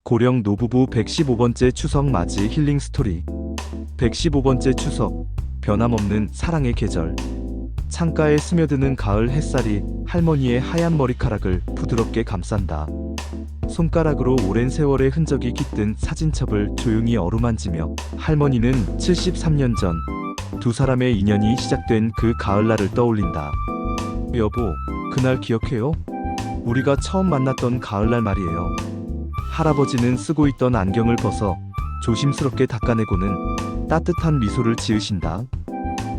고령 노부부 115번째 추석 맞이 힐링 스토리. 115번째 추석, 변함없는 사랑의 계절. 창가에 스며드는 가을 햇살이 할머니의 하얀 머리카락을 부드럽게 감싼다. 손가락으로 오랜 세월의 흔적이 깃든 사진첩을 조용히 어루만지며 할머니는 73년 전 두 사람의 인연이 시작된 그 가을날을 떠올린다. 여보, 그날 기억해요? 우리가 처음 만났던 가을날 말이에요. 할아버지는 쓰고 있던 안경을 벗어 조심스럽게 닦아내고는 따뜻한 미소를 지으신다.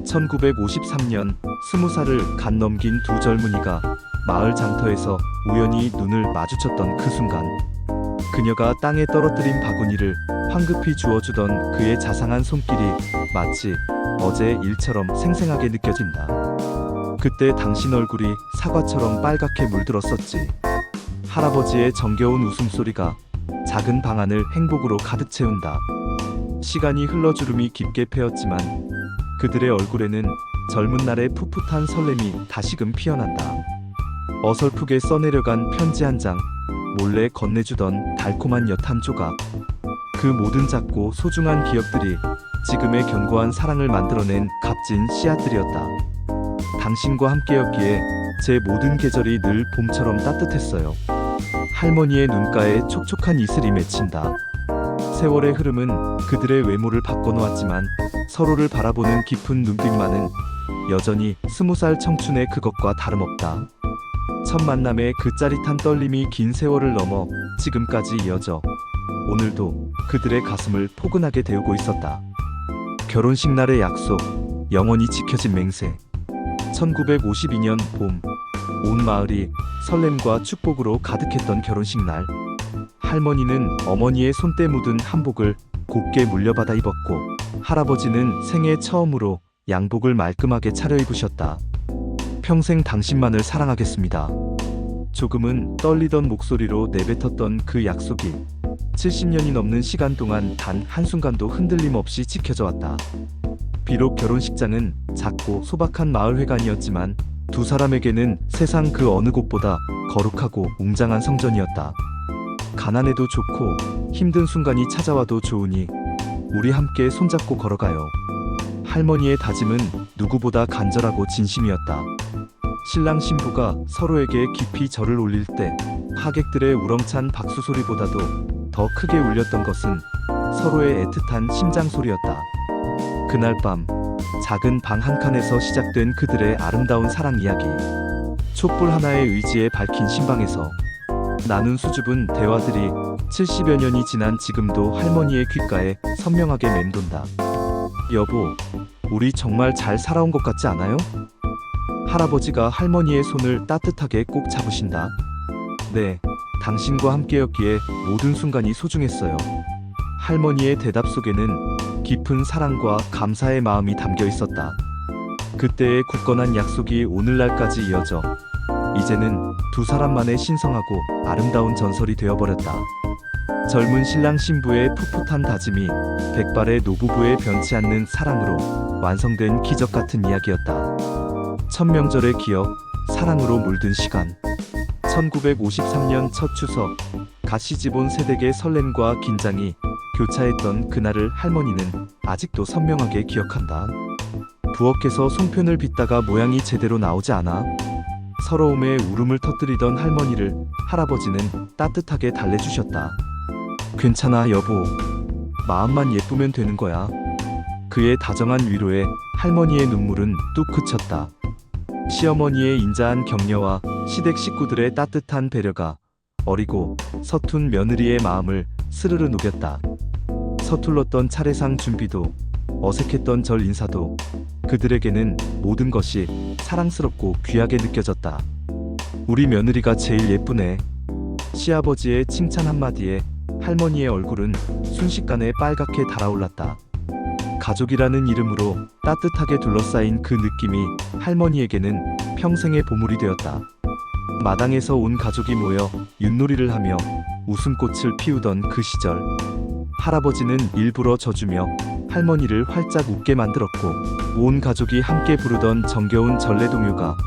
1953년 20살을 갓 넘긴 두 젊은이가 마을 장터에서 우연히 눈을 마주쳤던 그 순간, 그녀가 땅에 떨어뜨린 바구니를 황급히 주워주던 그의 자상한 손길이 마치 어제 일처럼 생생하게 느껴진다. 그때 당신 얼굴이 사과처럼 빨갛게 물들었었지. 할아버지의 정겨운 웃음소리가 작은 방 안을 행복으로 가득 채운다. 시간이 흘러 주름이 깊게 패였지만 그들의 얼굴에는 젊은 날의 풋풋한 설렘이 다시금 피어난다. 어설프게 써내려간 편지 한 장, 몰래 건네주던 달콤한 엿 한 조각, 그 모든 작고 소중한 기억들이 지금의 견고한 사랑을 만들어낸 값진 씨앗들이었다. 당신과 함께였기에 제 모든 계절이 늘 봄처럼 따뜻했어요. 할머니의 눈가에 촉촉한 이슬이 맺힌다. 세월의 흐름은 그들의 외모를 바꿔놓았지만 서로를 바라보는 깊은 눈빛만은 여전히 20살 청춘의 그것과 다름없다. 첫 만남의 그 짜릿한 떨림이 긴 세월을 넘어 지금까지 이어져 오늘도 그들의 가슴을 포근하게 데우고 있었다. 결혼식 날의 약속, 영원히 지켜진 맹세. 1952년 봄, 온 마을이 설렘과 축복으로 가득했던 결혼식 날. 할머니는 어머니의 손때 묻은 한복을 곱게 물려받아 입었고, 할아버지는 생애 처음으로 양복을 말끔하게 차려입으셨다. 평생 당신만을 사랑하겠습니다. 조금은 떨리던 목소리로 내뱉었던 그 약속이 70년이 넘는 시간 동안 단 한순간도 흔들림 없이 지켜져 왔다. 비록 결혼식장은 작고 소박한 마을회관이었지만 두 사람에게는 세상 그 어느 곳보다 거룩하고 웅장한 성전이었다. 가난해도 좋고 힘든 순간이 찾아와도 좋으니 우리 함께 손잡고 걸어가요. 할머니의 다짐은 누구보다 간절하고 진심이었다. 신랑 신부가 서로에게 깊이 절을 올릴 때 하객들의 우렁찬 박수 소리보다도 더 크게 울렸던 것은 서로의 애틋한 심장 소리였다. 그날 밤, 작은 방 한 칸에서 시작된 그들의 아름다운 사랑 이야기. 촛불 하나의 의지에 밝힌 신방에서 나눈 수줍은 대화들이 70여 년이 지난 지금도 할머니의 귓가에 선명하게 맴돈다. 여보, 우리 정말 잘 살아온 것 같지 않아요? 할아버지가 할머니의 손을 따뜻하게 꼭 잡으신다. 네, 당신과 함께였기에 모든 순간이 소중했어요. 할머니의 대답 속에는 깊은 사랑과 감사의 마음이 담겨 있었다. 그때의 굳건한 약속이 오늘날까지 이어져 이제는 두 사람만의 신성하고 아름다운 전설이 되어버렸다. 젊은 신랑 신부의 풋풋한 다짐이 백발의 노부부의 변치 않는 사랑으로 완성된 기적 같은 이야기였다. 천명절의 기억, 사랑으로 물든 시간. 1953년 첫 추석, 갓 시집온 새댁의 설렘과 긴장이 교차했던 그날을 할머니는 아직도 선명하게 기억한다. 부엌에서 송편을 빚다가 모양이 제대로 나오지 않아 서러움에 울음을 터뜨리던 할머니를 할아버지는 따뜻하게 달래주셨다. 괜찮아 여보, 마음만 예쁘면 되는 거야. 그의 다정한 위로에 할머니의 눈물은 뚝 그쳤다. 시어머니의 인자한 격려와 시댁 식구들의 따뜻한 배려가 어리고 서툰 며느리의 마음을 스르르 녹였다. 서툴렀던 차례상 준비도 어색했던 절 인사도 그들에게는 모든 것이 사랑스럽고 귀하게 느껴졌다. 우리 며느리가 제일 예쁘네. 시아버지의 칭찬 한마디에 할머니의 얼굴은 순식간에 빨갛게 달아올랐다. 가족이라는 이름으로 따뜻하게 둘러싸인 그 느낌이 할머니에게는 평생의 보물이 되었다. 마당에서 온 가족이 모여 윷놀이를 하며 웃음꽃을 피우던 그 시절, 할아버지는 일부러 져주며 할머니를 활짝 웃게 만들었고, 온 가족이 함께 부르던 정겨운 전래동요가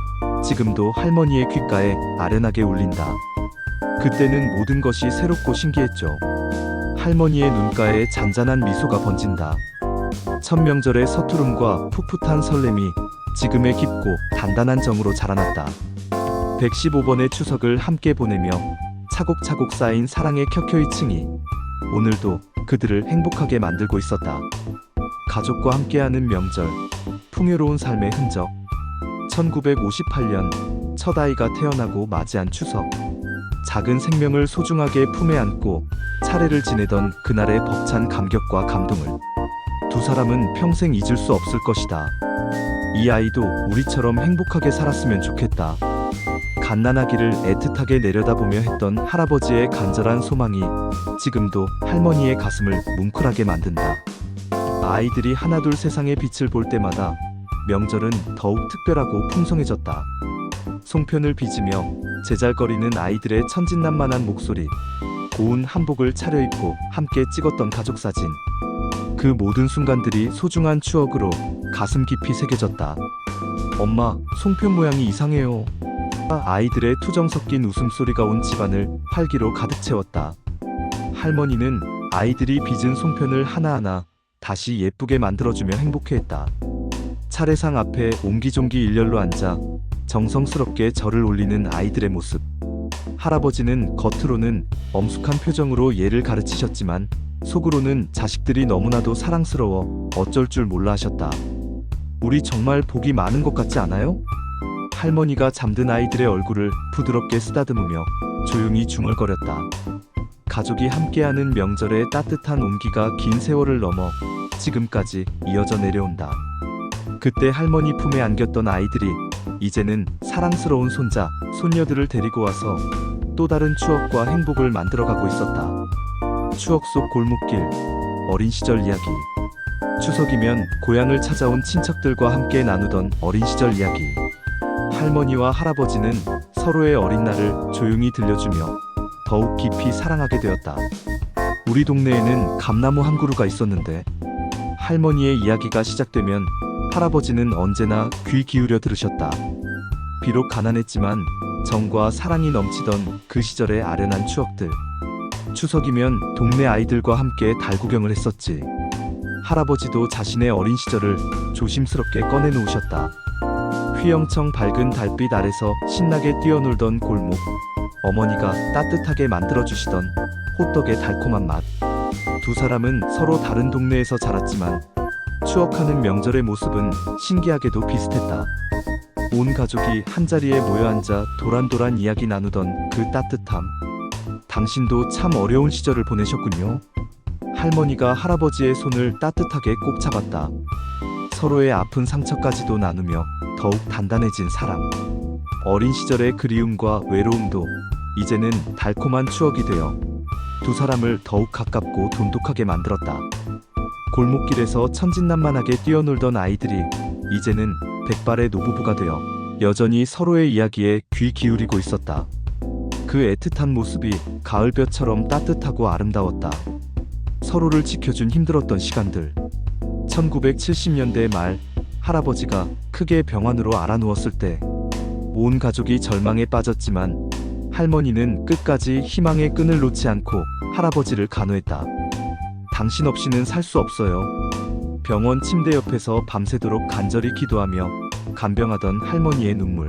지금도 할머니의 귓가에 아련하게 울린다. 그때는 모든 것이 새롭고 신기했죠. 할머니의 눈가에 잔잔한 미소가 번진다. 첫 명절의 서투름과 풋풋한 설렘이 지금의 깊고 단단한 정으로 자라났다. 115번의 추석을 함께 보내며 차곡차곡 쌓인 사랑의 켜켜이 층이 오늘도 그들을 행복하게 만들고 있었다. 가족과 함께하는 명절, 풍요로운 삶의 흔적. 1958년 첫 아이가 태어나고 맞이한 추석. 작은 생명을 소중하게 품에 안고 차례를 지내던 그날의 벅찬 감격과 감동을 두 사람은 평생 잊을 수 없을 것이다. 이 아이도 우리처럼 행복하게 살았으면 좋겠다. 갓난아기를 애틋하게 내려다보며 했던 할아버지의 간절한 소망이 지금도 할머니의 가슴을 뭉클하게 만든다. 아이들이 하나둘 세상의 빛을 볼 때마다 명절은 더욱 특별하고 풍성해졌다. 송편을 빚으며 제잘거리는 아이들의 천진난만한 목소리, 고운 한복을 차려입고 함께 찍었던 가족사진. 그 모든 순간들이 소중한 추억으로 가슴 깊이 새겨졌다. 엄마, 송편 모양이 이상해요. 아이들의 투정 섞인 웃음소리가 온 집안을 활기로 가득 채웠다. 할머니는 아이들이 빚은 송편을 하나하나 다시 예쁘게 만들어주며 행복해했다. 차례상 앞에 옹기종기 일렬로 앉아 정성스럽게 절을 올리는 아이들의 모습. 할아버지는 겉으로는 엄숙한 표정으로 예를 가르치셨지만 속으로는 자식들이 너무나도 사랑스러워 어쩔 줄 몰라 하셨다. 우리 정말 복이 많은 것 같지 않아요? 할머니가 잠든 아이들의 얼굴을 부드럽게 쓰다듬으며 조용히 중얼거렸다. 가족이 함께하는 명절의 따뜻한 온기가 긴 세월을 넘어 지금까지 이어져 내려온다. 그때 할머니 품에 안겼던 아이들이 이제는 사랑스러운 손자, 손녀들을 데리고 와서 또 다른 추억과 행복을 만들어가고 있었다. 추억 속 골목길, 어린 시절 이야기. 추석이면 고향을 찾아온 친척들과 함께 나누던 어린 시절 이야기. 할머니와 할아버지는 서로의 어린 날을 조용히 들려주며 더욱 깊이 사랑하게 되었다. 우리 동네에는 감나무 한 그루가 있었는데 할머니의 이야기가 시작되면 할아버지는 언제나 귀 기울여 들으셨다. 비록 가난했지만 정과 사랑이 넘치던 그 시절의 아련한 추억들. 추석이면 동네 아이들과 함께 달 구경을 했었지. 할아버지도 자신의 어린 시절을 조심스럽게 꺼내놓으셨다. 휘영청 밝은 달빛 아래서 신나게 뛰어놀던 골목. 어머니가 따뜻하게 만들어주시던 호떡의 달콤한 맛. 두 사람은 서로 다른 동네에서 자랐지만 추억하는 명절의 모습은 신기하게도 비슷했다. 온 가족이 한자리에 모여 앉아 도란도란 이야기 나누던 그 따뜻함. 당신도 참 어려운 시절을 보내셨군요. 할머니가 할아버지의 손을 따뜻하게 꼭 잡았다. 서로의 아픈 상처까지도 나누며 더욱 단단해진 사랑. 어린 시절의 그리움과 외로움도 이제는 달콤한 추억이 되어 두 사람을 더욱 가깝고 돈독하게 만들었다. 골목길에서 천진난만하게 뛰어놀던 아이들이 이제는 백발의 노부부가 되어 여전히 서로의 이야기에 귀 기울이고 있었다. 그 애틋한 모습이 가을볕처럼 따뜻하고 아름다웠다. 서로를 지켜준 힘들었던 시간들. 1970년대 말 할아버지가 크게 병환으로 앓아누웠을 때 온 가족이 절망에 빠졌지만 할머니는 끝까지 희망의 끈을 놓지 않고 할아버지를 간호했다. 당신 없이는 살 수 없어요. 병원 침대 옆에서 밤새도록 간절히 기도하며 간병하던 할머니의 눈물.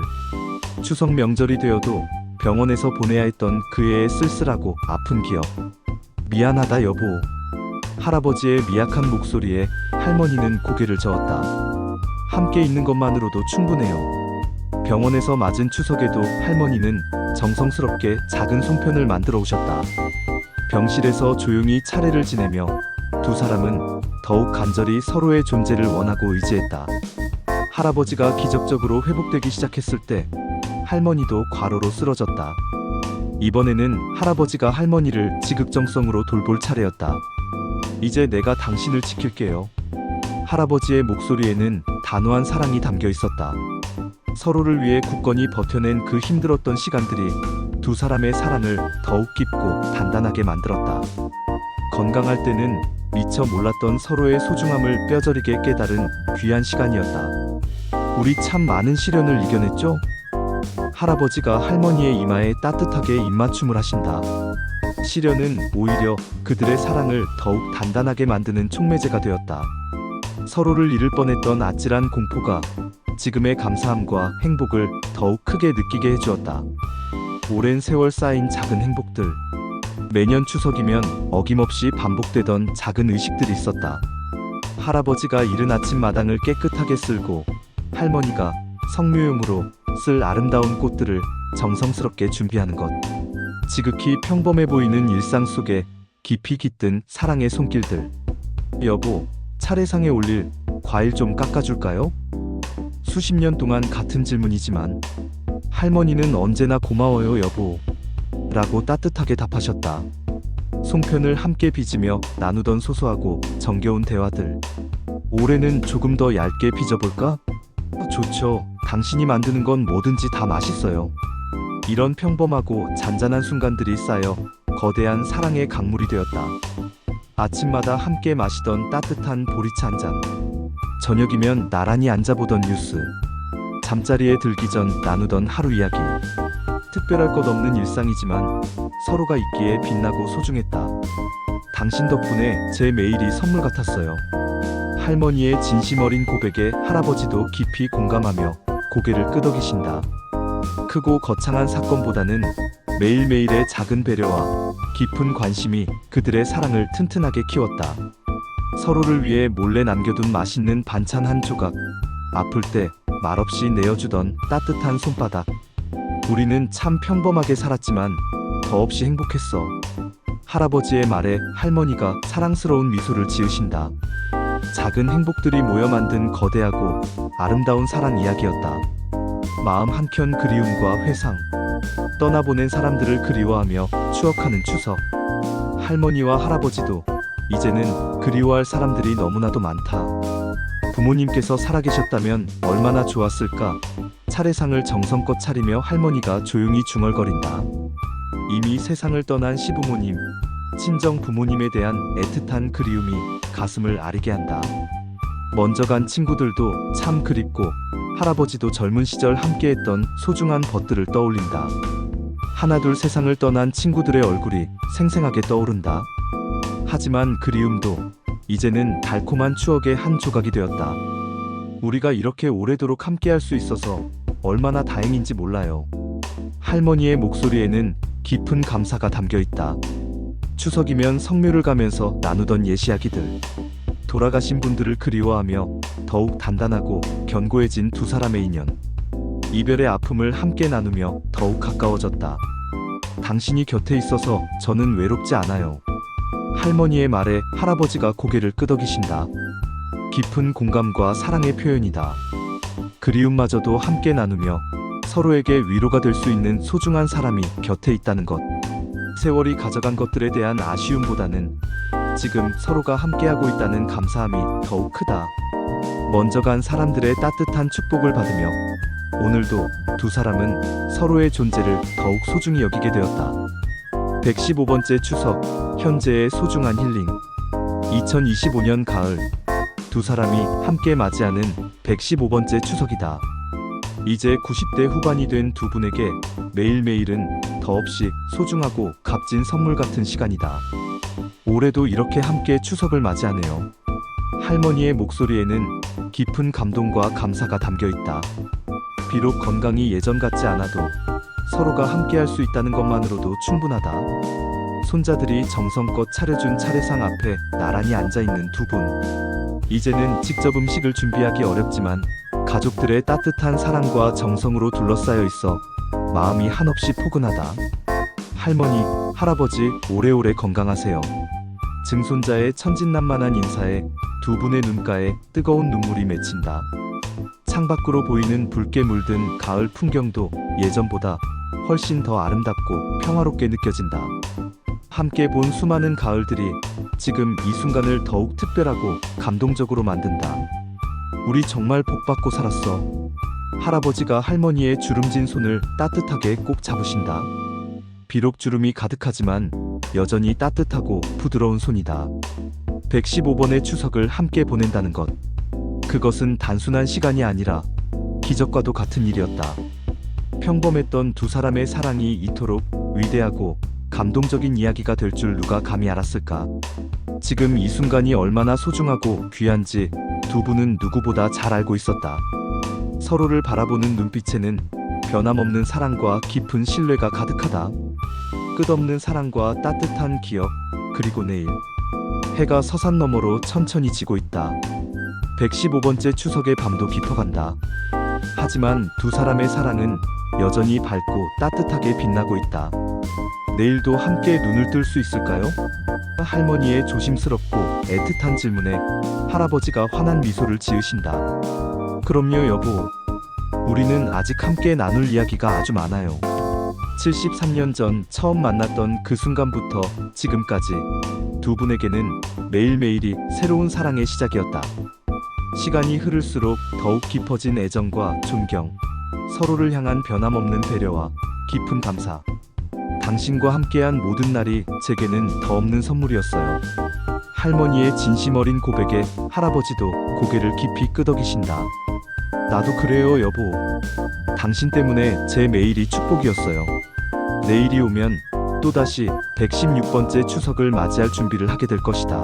추석 명절이 되어도 병원에서 보내야 했던 그의 쓸쓸하고 아픈 기억. 미안하다 여보. 할아버지의 미약한 목소리에 할머니는 고개를 저었다. 함께 있는 것만으로도 충분해요. 병원에서 맞은 추석에도 할머니는 정성스럽게 작은 송편을 만들어 오셨다. 병실에서 조용히 차례를 지내며 두 사람은 더욱 간절히 서로의 존재를 원하고 의지했다. 할아버지가 기적적으로 회복되기 시작했을 때 할머니도 과로로 쓰러졌다. 이번에는 할아버지가 할머니를 지극정성으로 돌볼 차례였다. 이제 내가 당신을 지킬게요. 할아버지의 목소리에는 단호한 사랑이 담겨 있었다. 서로를 위해 굳건히 버텨낸 그 힘들었던 시간들이 두 사람의 사랑을 더욱 깊고 단단하게 만들었다. 건강할 때는 미처 몰랐던 서로의 소중함을 뼈저리게 깨달은 귀한 시간이었다. 우리 참 많은 시련을 이겨냈죠? 할아버지가 할머니의 이마에 따뜻하게 입맞춤을 하신다. 시련은 오히려 그들의 사랑을 더욱 단단하게 만드는 촉매제가 되었다. 서로를 잃을 뻔했던 아찔한 공포가 지금의 감사함과 행복을 더욱 크게 느끼게 해주었다. 오랜 세월 쌓인 작은 행복들. 매년 추석이면 어김없이 반복되던 작은 의식들이 있었다. 할아버지가 이른 아침 마당을 깨끗하게 쓸고 할머니가 성묘용으로 쓸 아름다운 꽃들을 정성스럽게 준비하는 것. 지극히 평범해 보이는 일상 속에 깊이 깃든 사랑의 손길들. 여보, 차례상에 올릴 과일 좀 깎아줄까요? 수십 년 동안 같은 질문이지만 할머니는 언제나 고마워요 여보 라고 따뜻하게 답하셨다. 송편을 함께 빚으며 나누던 소소하고 정겨운 대화들. 올해는 조금 더 얇게 빚어볼까? 좋죠. 당신이 만드는 건 뭐든지 다 맛있어요. 이런 평범하고 잔잔한 순간들이 쌓여 거대한 사랑의 강물이 되었다. 아침마다 함께 마시던 따뜻한 보리차 한 잔. 저녁이면 나란히 앉아보던 뉴스. 잠자리에 들기 전 나누던 하루 이야기. 특별할 것 없는 일상이지만 서로가 있기에 빛나고 소중했다. 당신 덕분에 제 매일이 선물 같았어요. 할머니의 진심 어린 고백에 할아버지도 깊이 공감하며 고개를 끄덕이신다. 크고 거창한 사건보다는 매일매일의 작은 배려와 깊은 관심이 그들의 사랑을 튼튼하게 키웠다. 서로를 위해 몰래 남겨둔 맛있는 반찬 한 조각, 아플 때 말없이 내어주던 따뜻한 손바닥. 우리는 참 평범하게 살았지만 더없이 행복했어. 할아버지의 말에 할머니가 사랑스러운 미소를 지으신다. 작은 행복들이 모여 만든 거대하고 아름다운 사랑 이야기였다. 마음 한켠 그리움과 회상. 떠나보낸 사람들을 그리워하며 추억하는 추석. 할머니와 할아버지도 이제는 그리워할 사람들이 너무나도 많다. 부모님께서 살아계셨다면 얼마나 좋았을까. 차례상을 정성껏 차리며 할머니가 조용히 중얼거린다. 이미 세상을 떠난 시부모님, 친정 부모님에 대한 애틋한 그리움이 가슴을 아리게 한다. 먼저 간 친구들도 참 그립고 할아버지도 젊은 시절 함께했던 소중한 벗들을 떠올린다. 하나둘 세상을 떠난 친구들의 얼굴이 생생하게 떠오른다. 하지만 그리움도 이제는 달콤한 추억의 한 조각이 되었다. 우리가 이렇게 오래도록 함께할 수 있어서 얼마나 다행인지 몰라요. 할머니의 목소리에는 깊은 감사가 담겨 있다. 추석이면 성묘를 가면서 나누던 옛 이야기들. 돌아가신 분들을 그리워하며 더욱 단단하고 견고해진 두 사람의 인연. 이별의 아픔을 함께 나누며 더욱 가까워졌다. 당신이 곁에 있어서 저는 외롭지 않아요. 할머니의 말에 할아버지가 고개를 끄덕이신다. 깊은 공감과 사랑의 표현이다. 그리움마저도 함께 나누며 서로에게 위로가 될 수 있는 소중한 사람이 곁에 있다는 것. 세월이 가져간 것들에 대한 아쉬움보다는 지금 서로가 함께하고 있다는 감사함이 더욱 크다. 먼저 간 사람들의 따뜻한 축복을 받으며 오늘도 두 사람은 서로의 존재를 더욱 소중히 여기게 되었다. 115번째 추석, 현재의 소중한 힐링. 2025년 가을, 두 사람이 함께 맞이하는 115번째 추석이다. 이제 90대 후반이 된 두 분에게 매일매일은 더없이 소중하고 값진 선물 같은 시간이다. 올해도 이렇게 함께 추석을 맞이하네요. 할머니의 목소리에는 깊은 감동과 감사가 담겨 있다. 비록 건강이 예전 같지 않아도 서로가 함께할 수 있다는 것만으로도 충분하다. 손자들이 정성껏 차려준 차례상 앞에 나란히 앉아있는 두 분. 이제는 직접 음식을 준비하기 어렵지만 가족들의 따뜻한 사랑과 정성으로 둘러싸여 있어 마음이 한없이 포근하다. 할머니, 할아버지 오래오래 건강하세요. 증손자의 천진난만한 인사에 두 분의 눈가에 뜨거운 눈물이 맺힌다. 창밖으로 보이는 붉게 물든 가을 풍경도 예전보다 훨씬 더 아름답고 평화롭게 느껴진다. 함께 본 수많은 가을들이 지금 이 순간을 더욱 특별하고 감동적으로 만든다. 우리 정말 복받고 살았어. 할아버지가 할머니의 주름진 손을 따뜻하게 꼭 잡으신다. 비록 주름이 가득하지만 여전히 따뜻하고 부드러운 손이다. 115번의 추석을 함께 보낸다는 것. 그것은 단순한 시간이 아니라 기적과도 같은 일이었다. 평범했던 두 사람의 사랑이 이토록 위대하고 감동적인 이야기가 될 줄 누가 감히 알았을까? 지금 이 순간이 얼마나 소중하고 귀한지 두 분은 누구보다 잘 알고 있었다. 서로를 바라보는 눈빛에는 변함없는 사랑과 깊은 신뢰가 가득하다. 끝없는 사랑과 따뜻한 기억, 그리고 내일. 해가 서산 너머로 천천히 지고 있다. 115번째 추석의 밤도 깊어간다. 하지만 두 사람의 사랑은 여전히 밝고 따뜻하게 빛나고 있다. 내일도 함께 눈을 뜰 수 있을까요? 할머니의 조심스럽고 애틋한 질문에 할아버지가 환한 미소를 지으신다. 그럼요, 여보. 우리는 아직 함께 나눌 이야기가 아주 많아요. 73년 전 처음 만났던 그 순간부터 지금까지 두 분에게는 매일매일이 새로운 사랑의 시작이었다. 시간이 흐를수록 더욱 깊어진 애정과 존경, 서로를 향한 변함없는 배려와 깊은 감사. 당신과 함께한 모든 날이 제게는 더 없는 선물이었어요. 할머니의 진심 어린 고백에 할아버지도 고개를 깊이 끄덕이신다. 나도 그래요, 여보. 당신 때문에 제 매일이 축복이었어요. 내일이 오면 또다시 116번째 추석을 맞이할 준비를 하게 될 것이다.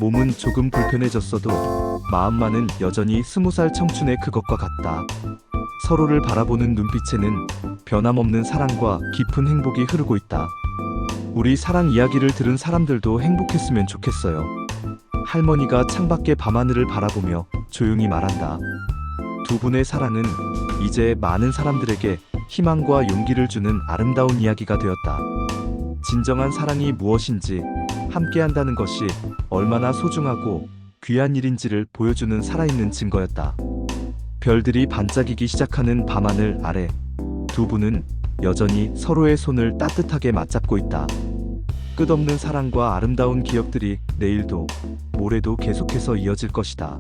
몸은 조금 불편해졌어도 마음만은 여전히 20살 청춘의 그것과 같다. 서로를 바라보는 눈빛에는 변함없는 사랑과 깊은 행복이 흐르고 있다. 우리 사랑 이야기를 들은 사람들도 행복했으면 좋겠어요. 할머니가 창밖의 밤하늘을 바라보며 조용히 말한다. 두 분의 사랑은 이제 많은 사람들에게 희망과 용기를 주는 아름다운 이야기가 되었다. 진정한 사랑이 무엇인지, 함께한다는 것이 얼마나 소중하고 귀한 일인지를 보여주는 살아있는 증거였다. 별들이 반짝이기 시작하는 밤하늘 아래 두 분은 여전히 서로의 손을 따뜻하게 맞잡고 있다. 끝없는 사랑과 아름다운 기억들이 내일도 모레도 계속해서 이어질 것이다.